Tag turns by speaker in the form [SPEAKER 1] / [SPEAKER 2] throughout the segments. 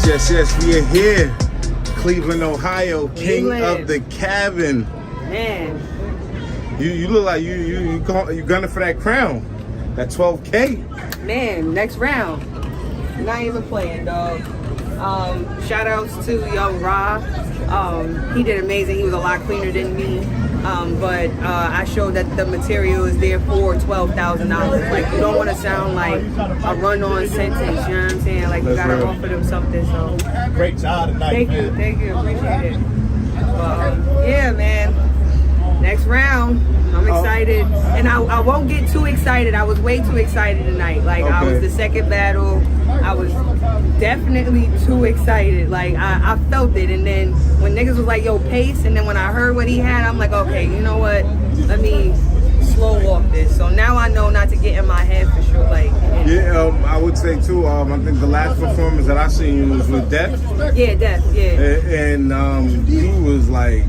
[SPEAKER 1] Yes, we are here. Cleveland, Ohio, king of the cabin.
[SPEAKER 2] Man.
[SPEAKER 1] You look like you gunning for that crown. That 12K.
[SPEAKER 2] Man, next round. Not even playing, dog. Shout outs to young Ra. He did amazing. He was a lot cleaner than me. But I showed that the material is there for $12,000. Like, you don't want to sound like a run-on sentence, you know what I'm saying? Like, you got to offer them something, so.
[SPEAKER 3] Great job tonight,
[SPEAKER 2] Thank you, appreciate it. Yeah, man. Next round, I'm excited. And I won't get too excited. I was way too excited tonight. Like, I was the second battle. I was definitely too excited. Like, I felt it. And then when niggas was like, yo, pace, and then when I heard what he had, I'm like, okay, you know what? Let me slow walk this. So now I know not to get in my head for sure. Like,
[SPEAKER 1] yeah, I would say too, I think the last performance that I seen you was with Def.
[SPEAKER 2] Yeah, Def, yeah.
[SPEAKER 1] And you was like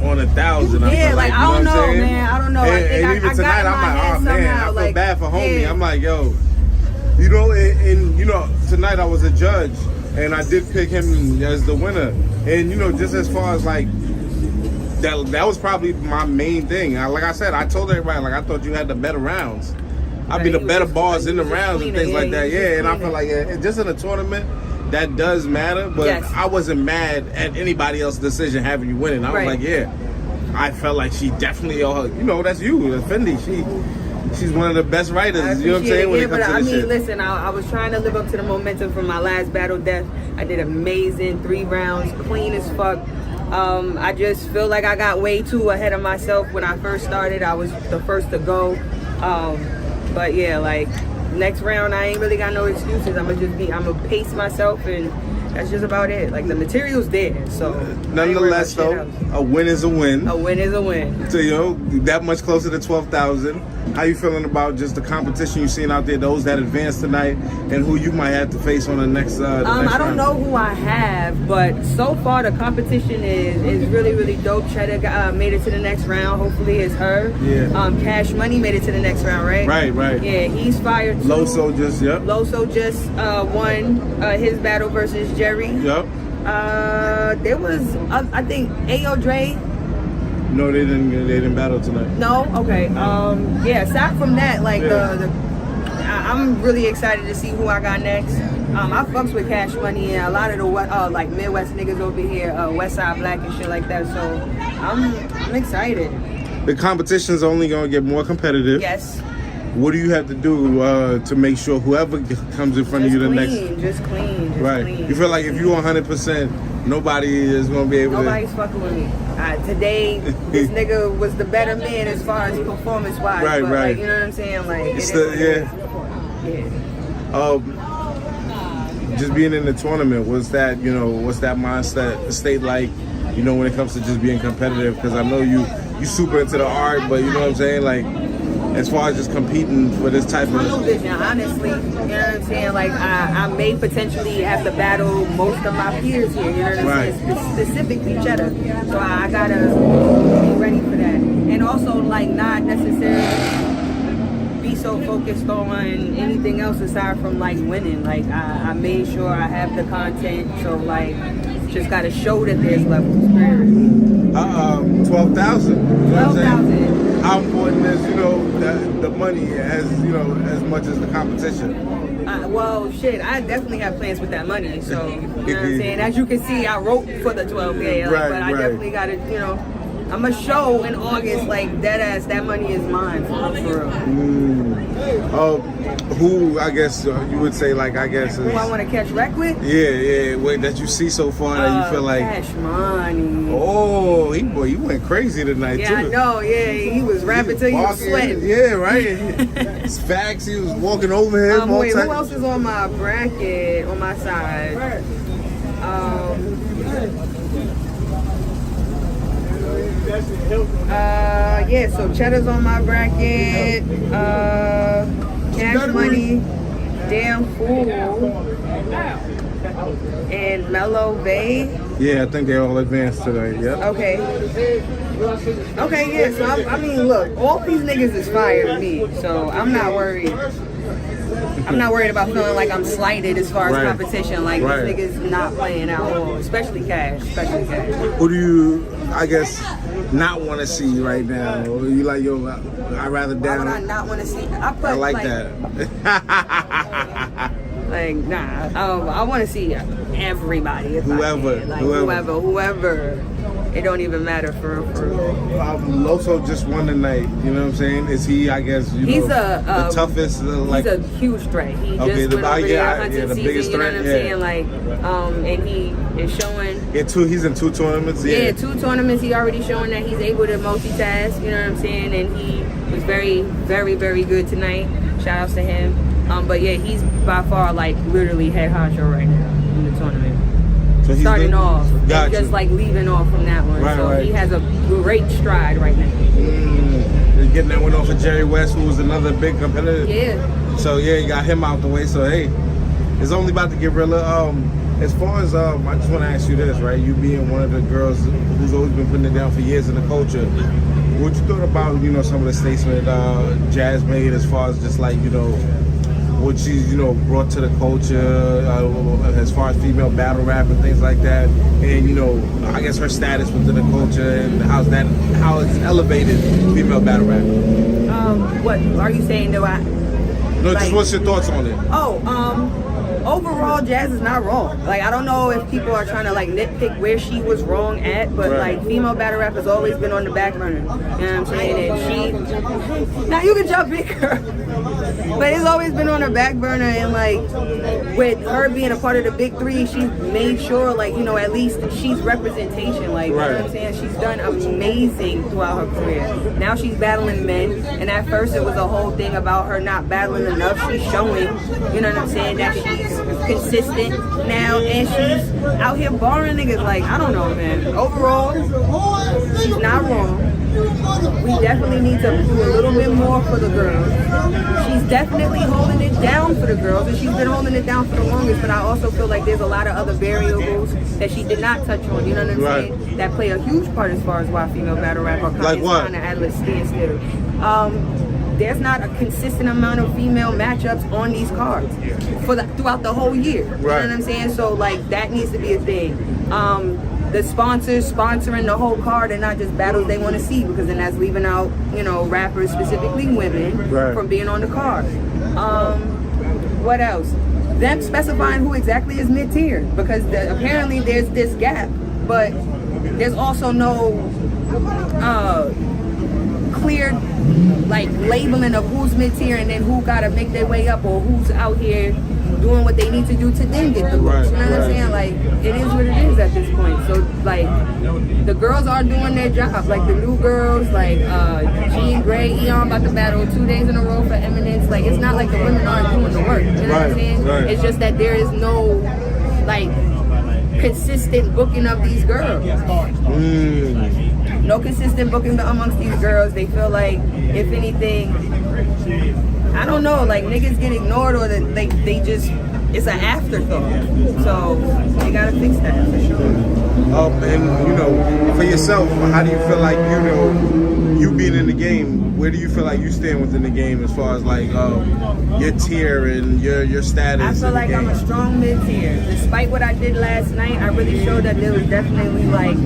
[SPEAKER 1] on 1,000.
[SPEAKER 2] Yeah, like, I don't know, man. I don't know.
[SPEAKER 1] And even tonight, I'm like, oh man, I feel bad for homie. Yeah. I'm like, yo, you know, and you know, tonight I was a judge, and I did pick him as the winner. And you know, just as far as like that was probably my main thing. Like I said, I told everybody, like, I thought you had the better rounds. I'd be the better bars in the rounds and things like that. Yeah, and I feel like just in a tournament, that does matter. But I wasn't mad at anybody else's decision having you winning. I was like, yeah, I felt like she definitely, you know, that's you, that's Fendi. She's one of the best writers. You know what I'm saying? When it comes to this shit.
[SPEAKER 2] Listen, I was trying to live up to the momentum from my last battle, Death. I did amazing, 3 rounds, clean as fuck. I just feel like I got way too ahead of myself when I first started. I was the first to go. But yeah, like, next round, I ain't really got no excuses. I'm gonna pace myself, and that's just about it. Like, the material's there, so.
[SPEAKER 1] Nonetheless, though, a win is a win.
[SPEAKER 2] A win is a win.
[SPEAKER 1] So, you know, that much closer to 12,000. How you feeling about just the competition you've seen out there, those that advanced tonight, and who you might have to face on the next
[SPEAKER 2] I don't know who I have, but so far the competition is really, really dope. Cheddar made it to the next round. Hopefully it's her.
[SPEAKER 1] Yeah.
[SPEAKER 2] Cash Money made it to the next round, right?
[SPEAKER 1] Right.
[SPEAKER 2] Yeah, he's fired too.
[SPEAKER 1] Loso just
[SPEAKER 2] won his battle versus Jerry.
[SPEAKER 1] Yep.
[SPEAKER 2] There was, I think, Ayo Dre.
[SPEAKER 1] No, they didn't battle tonight.
[SPEAKER 2] No? Okay. Yeah, aside from that, like, I'm really excited to see who I got next. I fucks with Cash Money and a lot of the like Midwest niggas over here, West Side Black and shit like that. So I'm excited.
[SPEAKER 1] The competition's only gonna get more competitive.
[SPEAKER 2] Yes.
[SPEAKER 1] What do you have to do to make sure whoever comes in front of you the next?
[SPEAKER 2] Just clean. Clean.
[SPEAKER 1] You feel like if you 100%, nobody is gonna be able
[SPEAKER 2] Nobody's fucking with me. Today, this nigga was the better man as far as performance-wise.
[SPEAKER 1] Right.
[SPEAKER 2] Like, you know what I'm saying? Like,
[SPEAKER 1] just being in the tournament, what's that mindset state like, you know, when it comes to just being competitive? Because I know you super into the art, but you know what I'm saying, like, as far as just competing for this type of...
[SPEAKER 2] Tunnel vision, honestly. You know what I'm saying? Like, I may potentially have to battle most of my peers here, you know what I'm saying? Specifically Cheddar. So I gotta be ready for that. And also, like, not necessarily be so focused on anything else aside from, like, winning. Like, I made sure I have the content, so, like, just gotta show that there's levels.
[SPEAKER 1] 12,000.
[SPEAKER 2] 12,000.
[SPEAKER 1] How important is, you know, the money as, you know, as much as the competition?
[SPEAKER 2] Well, shit, I definitely have plans with that money. So, you know what I'm saying? As you can see, I wrote for the 12K, like, but I definitely got to, you know, I'm a show in August, like, dead ass, that money is mine, for real.
[SPEAKER 1] Who, I guess, you would say, like, I guess is...
[SPEAKER 2] Who I want to catch wreck with?
[SPEAKER 1] Yeah, wait, that you see so far that you feel like...
[SPEAKER 2] Cash Money.
[SPEAKER 1] Oh, he went crazy tonight, too.
[SPEAKER 2] Yeah, I know, he was rapping till he was sweating.
[SPEAKER 1] Yeah, right. It's facts, he was walking over him.
[SPEAKER 2] Wait, who else is on my bracket, on my side? So Cheddar's on my bracket, Cash Money, Damn Fool, and Mellow Bay.
[SPEAKER 1] Yeah, I think they all advanced today, yep.
[SPEAKER 2] Okay, yeah, so I mean, look, all these niggas is fire to me, so I'm not worried. I'm not worried about feeling like I'm slighted as far as
[SPEAKER 1] Right.
[SPEAKER 2] competition. Like,
[SPEAKER 1] Right.
[SPEAKER 2] these niggas not playing at all, especially Cash.
[SPEAKER 3] Who do you, I guess, not want to see right now? Or you like, yo, I'd rather
[SPEAKER 2] Why would I
[SPEAKER 3] down.
[SPEAKER 2] not want to see? I
[SPEAKER 1] like that.
[SPEAKER 2] Like, nah. I want to see everybody. If
[SPEAKER 1] Whoever,
[SPEAKER 2] I can. Like,
[SPEAKER 1] whoever.
[SPEAKER 2] whoever. It don't even matter for
[SPEAKER 1] Loso just won tonight. You know what I'm saying? Is he? I guess
[SPEAKER 2] He's
[SPEAKER 1] the toughest. Like,
[SPEAKER 2] he's a huge threat. He
[SPEAKER 1] Okay,
[SPEAKER 2] just went over there hunting
[SPEAKER 1] the
[SPEAKER 2] season.
[SPEAKER 1] biggest
[SPEAKER 2] You know what I'm
[SPEAKER 1] threat,
[SPEAKER 2] saying? Like, and he is showing.
[SPEAKER 1] he's in 2 tournaments.
[SPEAKER 2] Yeah, 2 tournaments. He already showing that he's able to multitask. You know what I'm saying? And he was very, very, very good tonight. Shout outs to him. But yeah, he's by far like literally head honcho right now in the tournament.
[SPEAKER 1] So he's
[SPEAKER 2] Starting off, and
[SPEAKER 1] Gotcha.
[SPEAKER 2] just like leaving off from that one.
[SPEAKER 1] Right,
[SPEAKER 2] so
[SPEAKER 1] right.
[SPEAKER 2] he has a great stride right now.
[SPEAKER 1] They're getting that one off of Jerry West, who was another big competitor.
[SPEAKER 2] Yeah.
[SPEAKER 1] So yeah, you got him out the way. So hey, it's only about to get realer. As far as I just want to ask you this, right? You being one of the girls who's always been putting it down for years in the culture, what you thought about some of the statements Jazz made as far as just like what she's brought to the culture as far as female battle rap and things like that, and I guess her status within the culture and how it's elevated female battle rap.
[SPEAKER 2] What are you saying?
[SPEAKER 1] No, just what's your thoughts on it?
[SPEAKER 2] Overall, Jazz is not wrong. Like, I don't know if people are trying to like nitpick where she was wrong at, but
[SPEAKER 1] Right.
[SPEAKER 2] like female battle rap has always been on the back burner. You know what I'm saying? And now you can jump in, girl. But it's always been on her back burner, and like with her being a part of the big 3, she's made sure like at least she's representation. Like, you know what I'm saying? She's done amazing throughout her career. Now she's battling men, and at first it was a whole thing about her not battling enough. She's showing, you know what I'm saying, that she's consistent now, and she's out here barring niggas. Like, I don't know, man. Overall, she's not wrong. We definitely need to do a little bit more for the girls. She's definitely holding it down for the girls, and she's been holding it down for the longest, but I also feel like there's a lot of other variables that she did not touch on, you know what I'm saying, that play a huge part as far as why female battle rap are kind of at a standstill. There's not a consistent amount of female matchups on these cards throughout the whole year. You know what I'm saying? So like that needs to be a thing. The sponsors sponsoring the whole card and not just battles they want to see, because then that's leaving out, rappers, specifically women, from being on the card. What else? Them specifying who exactly is mid-tier, because apparently there's this gap, but there's also no clear like labeling of who's mid-tier and then who gotta make their way up, or who's out here doing what they need to do to then get the looks. You know what I'm saying? Like, it is what it is at this point. So like the girls are doing their job. Like the new girls, like Jean Grey, Eon about to battle 2 days in a row for Eminence. Like, it's not like the women aren't doing the work. You know what I'm saying? It's just that there is no like consistent booking of these girls. No consistent booking amongst these girls. They feel like, if anything, I don't know, like niggas get ignored, or that they just, it's an afterthought. So they gotta fix that for sure.
[SPEAKER 1] And for yourself, how do you feel like you being in the game? Where do you feel like you stand within the game as far as like your tier and your status?
[SPEAKER 2] I feel like I'm a strong mid-tier. Despite what I did last night, I really showed that there was definitely like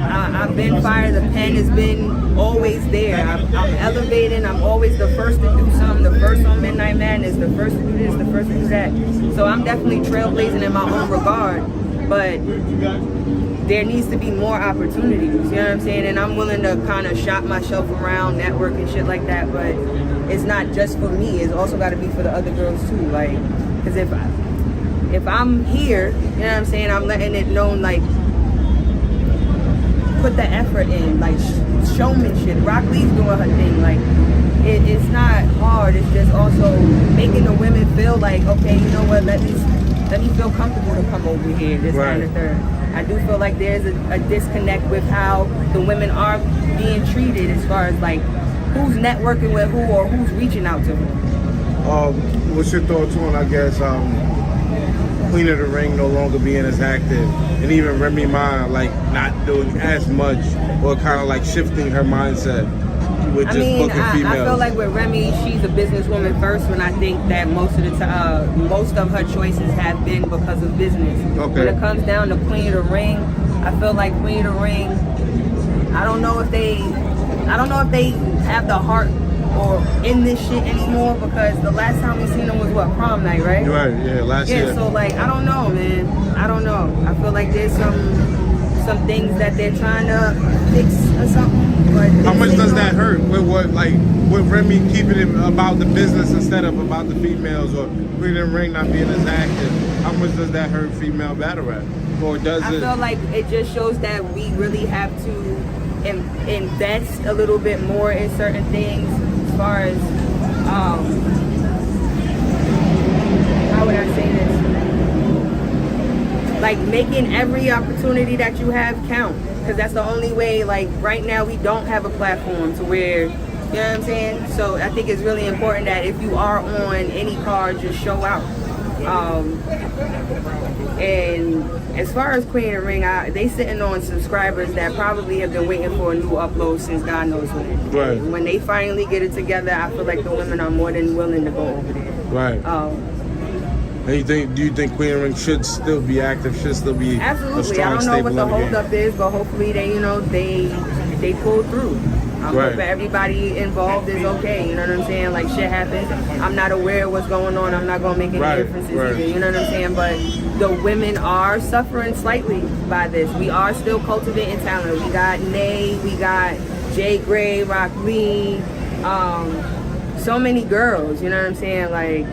[SPEAKER 2] I've been fired. The pen has been always there. I'm elevating. I'm always the first to do something. The first on Midnight Madness. The first to do this. The first to do that. So I'm definitely trailblazing in my own regard. But there needs to be more opportunities. You know what I'm saying? And I'm willing to kind of shop myself around, network and shit like that. But it's not just for me. It's also got to be for the other girls too. Like, because if I'm here, you know what I'm saying, I'm letting it known, like, put the effort in, like showmanship. Rock Lee's doing her thing. Like, it's not hard. It's just also making the women feel like, okay, you know what? Let me feel comfortable to come over here. This kind of third. I do feel like there's a disconnect with how the women are being treated as far as like who's networking with who or who's reaching out to who.
[SPEAKER 1] What's your thoughts on, I guess, Queen of the Ring no longer being as active, and even Remy Ma like not doing as much, or kind of like shifting her mindset? with just booking females?
[SPEAKER 2] I feel like with Remy, she's a businesswoman first, when I think that most of the time, most of her choices have been because of business.
[SPEAKER 1] Okay.
[SPEAKER 2] When it comes down to Queen of the Ring, I feel like Queen of the Ring, I don't know if they have the heart or in this shit anymore, because the last time we seen them was what, prom night, right?
[SPEAKER 1] Right, yeah, last year.
[SPEAKER 2] Yeah, so like, I don't know, man. I don't know. I feel like there's some things that they're trying to fix or something. But
[SPEAKER 1] how much does that hurt with with Remy keeping it about the business instead of about the females, or Queen of the Ring not being as active? How much does that hurt female battle rap? Or does
[SPEAKER 2] I feel like it just shows that we really have to invest a little bit more in certain things, as far as how would I say this? Like making every opportunity that you have count, because that's the only way. Like right now we don't have a platform to where, you know what I'm saying? So I think it's really important that if you are on any card, just show out. And as far as Queen of the Ring, they sitting on subscribers that probably have been waiting for a new upload since God knows when.
[SPEAKER 1] Right.
[SPEAKER 2] When they finally get it together, I feel like the women are more than willing to go over there.
[SPEAKER 1] Right. And do you think Queen of the Ring should still be active? Should still be
[SPEAKER 2] absolutely.
[SPEAKER 1] A strong
[SPEAKER 2] I don't know what the
[SPEAKER 1] game?
[SPEAKER 2] holdup is, but hopefully they pull through. I'm hoping everybody involved is okay. You know what I'm saying? Like shit happens. I'm not aware of what's going on. I'm not gonna make any differences either. You know what I'm saying? But the women are suffering slightly by this. We are still cultivating talent. We got Nay, we got Jay Gray, Rock Lee, so many girls, you know what I'm saying? Like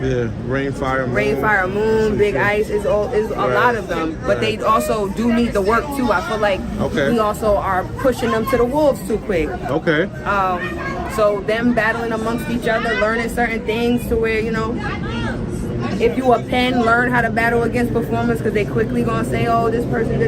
[SPEAKER 1] Rain, Fire, Moon,
[SPEAKER 2] Big Ice is a lot of them, but they also do need the work too. I feel like we also are pushing them to the wolves too quick.
[SPEAKER 1] Okay.
[SPEAKER 2] So them battling amongst each other, learning certain things to where, you know, if you a pen, learn how to battle against performers, because they quickly gonna say, oh, this person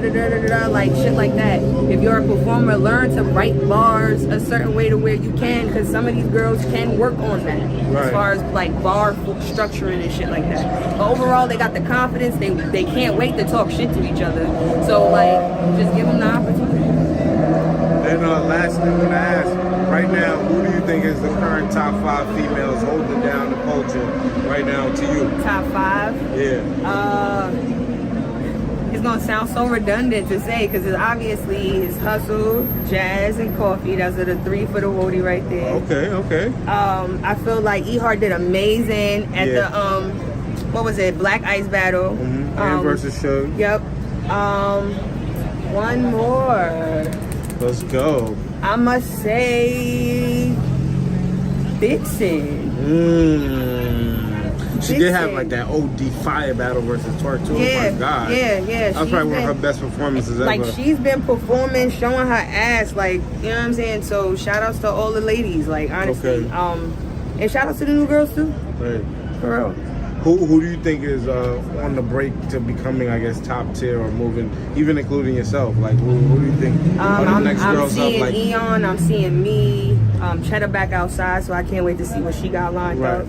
[SPEAKER 2] like shit like that. If you're a performer, learn to write bars a certain way to where you can, because some of these girls can work on that as far as like bar structuring and shit like that. But overall, they got the confidence. They can't wait to talk shit to each other. So like, just give them the opportunity.
[SPEAKER 1] And last thing I'm gonna ask, right now, who do you think is the current top 5 females holding down the culture right now to you?
[SPEAKER 2] Top 5?
[SPEAKER 1] Yeah.
[SPEAKER 2] It's gonna sound so redundant to say, because it's obviously his Hustle, Jazz, and Coffee. Those are the 3 for the Woody right there.
[SPEAKER 1] Okay.
[SPEAKER 2] I feel like Ehart did amazing at the what was it, Black Ice battle.
[SPEAKER 1] MyVerse show.
[SPEAKER 2] Yep. One more.
[SPEAKER 1] Let's go.
[SPEAKER 2] I must say Vixen.
[SPEAKER 1] She did have like that OD fire battle versus Twerk too.
[SPEAKER 2] Yeah,
[SPEAKER 1] oh my God.
[SPEAKER 2] Yeah.
[SPEAKER 1] That was probably one of her best performances ever.
[SPEAKER 2] Like she's been performing, showing her ass, like, you know what I'm saying? So shout outs to all the ladies, like honestly. And shout outs to the new girls too.
[SPEAKER 1] Right.
[SPEAKER 2] For real.
[SPEAKER 1] Who do you think is on the break to becoming, I guess, top tier or moving, even including yourself? Like, who do you think are the next girls up?
[SPEAKER 2] I'm seeing Eon, I'm seeing me, Cheddar back outside, so I can't wait to see what she got lined up.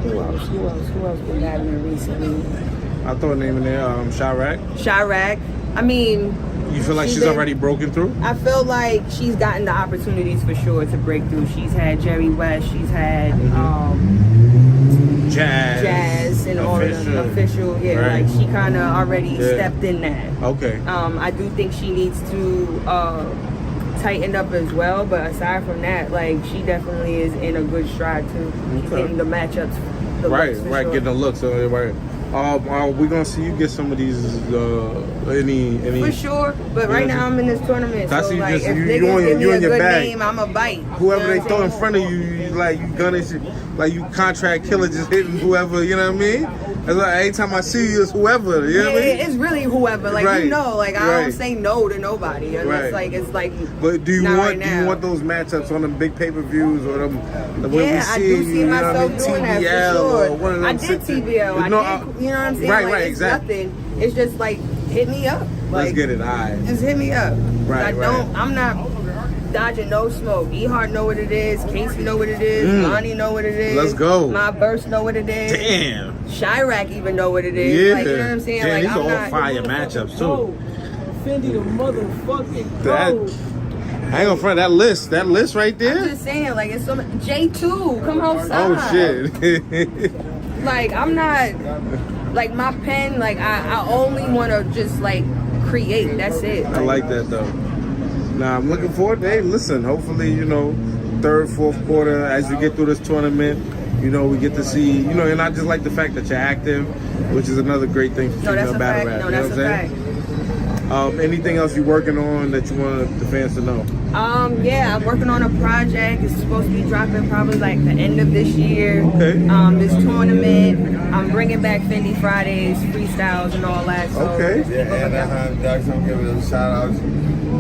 [SPEAKER 2] Who else been battling recently?
[SPEAKER 1] I'll throw a name in there,
[SPEAKER 2] Chirac. I mean,
[SPEAKER 1] you feel like she's already broken through?
[SPEAKER 2] I feel like she's gotten the opportunities for sure to break through. She's had Jerry West, she's had Jazz and all of them. Official, like she kind of already stepped in that. Okay. I do think she needs to tighten up as well, but aside from that, like she definitely is in a good stride too. She's getting the matchups.
[SPEAKER 1] Right, getting the looks. So we're gonna see you get some of these any
[SPEAKER 2] for sure, but right now I'm in this tournament, so like if niggas give me a good name, I'ma bite.
[SPEAKER 1] Whoever they throw in front of you, like you gunning shit, like you contract killer, just hitting whoever, you know what I mean? It's like every time I see you, it's whoever, you know what I mean?
[SPEAKER 2] It's really whoever, like you know, like I don't say no to nobody. It's like.
[SPEAKER 1] But do you want those matchups on them big pay-per-views or them?
[SPEAKER 2] I do see myself doing that for sure.
[SPEAKER 1] Or one of them
[SPEAKER 2] I did TBL. You know what I'm saying?
[SPEAKER 1] Right,
[SPEAKER 2] like, it's
[SPEAKER 1] exactly.
[SPEAKER 2] Nothing. It's just like hit me up. Like,
[SPEAKER 1] let's get it.
[SPEAKER 2] Just hit me up.
[SPEAKER 1] Right.
[SPEAKER 2] I'm not dodging no smoke. Ehart know what it is. Casey know what it is. Lonnie know what it is.
[SPEAKER 1] Let's go.
[SPEAKER 2] MyVerse know what it is.
[SPEAKER 1] Damn.
[SPEAKER 2] Chirac even know what it is.
[SPEAKER 1] Yeah.
[SPEAKER 2] Like, you know what I'm saying?
[SPEAKER 1] Damn,
[SPEAKER 2] like
[SPEAKER 1] these
[SPEAKER 2] I'm
[SPEAKER 1] are all
[SPEAKER 2] not
[SPEAKER 1] fire matchups too.
[SPEAKER 4] Fendi the motherfucking gold.
[SPEAKER 1] I ain't gonna front that list right there.
[SPEAKER 2] I'm just saying, like, it's so much. J2, come outside.
[SPEAKER 1] Oh shit.
[SPEAKER 2] Like, I'm not, like, my pen, like, I only want to just, like, create. That's it.
[SPEAKER 1] I like that though. Nah, I'm looking forward to, hey, listen, hopefully, you know, third, fourth quarter, as we get through this tournament, you know, we get to see, you know, and I just like the fact that you're active, which is another great thing for female battle rap.
[SPEAKER 2] No,
[SPEAKER 1] you know
[SPEAKER 2] that's
[SPEAKER 1] what I'm saying? Anything else you're working on that you want the fans to know?
[SPEAKER 2] Yeah, I'm working on a project. It's supposed to be dropping probably like the end of this year.
[SPEAKER 1] Okay.
[SPEAKER 2] This tournament, I'm bringing back Fendi Fridays, freestyles and all that. So
[SPEAKER 1] Okay.
[SPEAKER 4] Yeah, Anaheim Ducks, I'm giving them shout outs.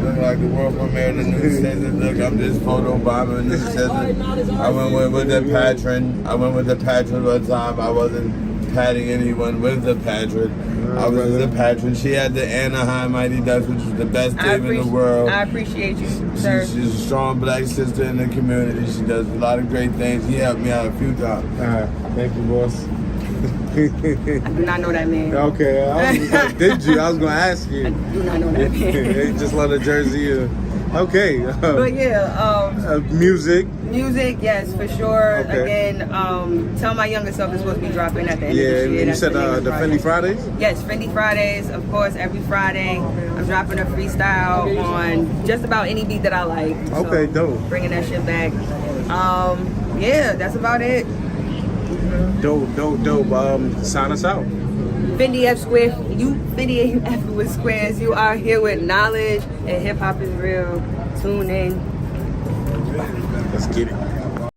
[SPEAKER 4] Look like the world premiere, the new season. Look, I'm just photo bombing the new season. I went with the patron. I went with the patron one time. I wasn't patting anyone with the patron. I was the patron. She had the Anaheim Mighty Ducks, which was the best team in the world.
[SPEAKER 2] I appreciate you, sir.
[SPEAKER 4] She's a strong black sister in the community. She does a lot of great things. She helped me out a few times.
[SPEAKER 1] All right, thank you, boss.
[SPEAKER 2] I do not know that man.
[SPEAKER 1] Okay, I was like, did you? I was gonna ask you.
[SPEAKER 2] I do not know that man.
[SPEAKER 1] They just love the jersey. Okay.
[SPEAKER 2] But yeah,
[SPEAKER 1] music.
[SPEAKER 2] music, yes, for sure.
[SPEAKER 1] Okay.
[SPEAKER 2] Again, Tell My Younger Self is supposed to be dropping at the end of
[SPEAKER 1] Yeah,
[SPEAKER 2] this
[SPEAKER 1] and
[SPEAKER 2] year.
[SPEAKER 1] you
[SPEAKER 2] That's
[SPEAKER 1] said
[SPEAKER 2] name of
[SPEAKER 1] the
[SPEAKER 2] project.
[SPEAKER 1] Fendi Fridays?
[SPEAKER 2] Yes, Fendi Fridays, of course, every Friday. I'm dropping a freestyle on just about any beat that I like. So
[SPEAKER 1] Okay, dope.
[SPEAKER 2] Bringing that shit back. Yeah, that's about it.
[SPEAKER 1] Dope. Sign us out.
[SPEAKER 2] Fendi F Square, Fendi F with squares. You are here with knowledge and hip hop is real. Tune in.
[SPEAKER 1] Let's get it.